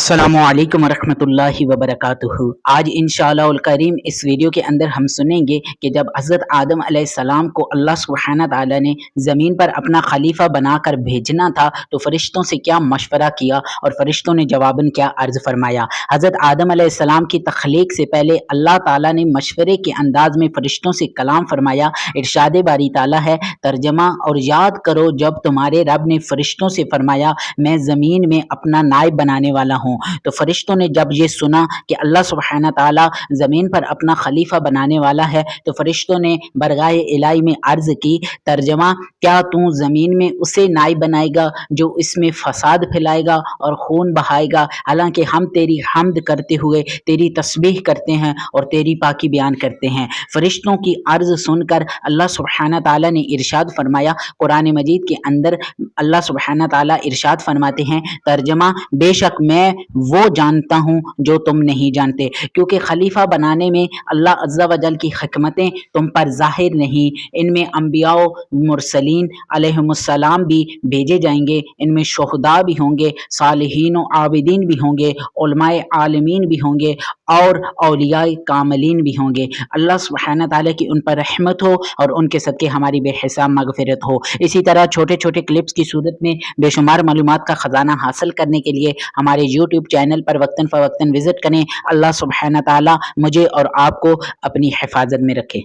अस्सलामु अलैकुम वरहमतुल्लाहि वबरकातुहू। आज इंशाअल्लाहुल करीम इस वीडियो के अंदर हम सुनेंगे कि जब हज़रत आदम अलैहिस्सलाम को अल्लाह सुब्हानहू तआला ने ज़मीन पर अपना खलीफा बनाकर भेजना था तो फरिश्तों से क्या मशवरा किया और फरिश्तों ने जवाबन क्या अर्ज़ फरमाया। हज़रत आदम अलैहिस्सलाम की तख्लीक से पहले अल्लाह ताला ने मशवरे के अंदाज में फरिश्तों से कलाम फरमाया। इरशाद बारी ताला है तर्जमा, और याद करो जब तुम्हारे रब ने फरिश्तों से फरमाया मैं ज़मीन में अपना नायब बनाने वाला हूँ। तो फरिश्तों ने जब ये सुना कि अल्लाह सुब्हानहू तआला ज़मीन पर अपना खलीफा बनाने वाला है तो फरिश्तों ने बरगाह इलाही में अर्ज़ की, तर्जमा, क्या तू ज़मीन में उसे नायब बनाएगा जो इसमें फसाद फैलाएगा और खून बहाएगा, हालांकि हम तेरी हम्द करते हुए तेरी तस्बीह करते हैं और तेरी पाकी बयान करते हैं। फरिश्तों की अर्ज़ सुनकर अल्लाह सुब्हानहू तआला ने इरशाद फरमाया। कुरान मजीद के अंदर अल्लाह सुब्हानहू तआला इरशाद फरमाते हैं, तर्जमा, बेशक मैं वो जानता हूँ जो तुम नहीं जानते, क्योंकि खलीफा बनाने में अल्लाह अज़्ज़ा व जल की हिकमतें तुम पर ज़ाहिर नहीं। इनमें अम्बियाओ मुरसलीन अलैहिमुस्सलाम भी भेजे जाएंगे, इनमें शुहदा भी होंगे, सालिहीन व आबिदीन भी होंगे, उलमाए आलिमीन भी होंगे और औलियाए कामिलीन भी होंगे। अल्लाह सुब्हानहू तआला की उन पर रहमत हो और उनके सदके हमारी बेहिसाब मगफिरत हो। इसी तरह छोटे छोटे क्लिप्स की सूरत में बेशुमार मालूमात का ख़जाना हासिल करने के लिए हमारे यूट्यूब चैनल पर वक्तन फ़वक्तन विज़िट करें। अल्लाह सुब्हानहू तआला मुझे और आपको अपनी हिफाजत में रखे।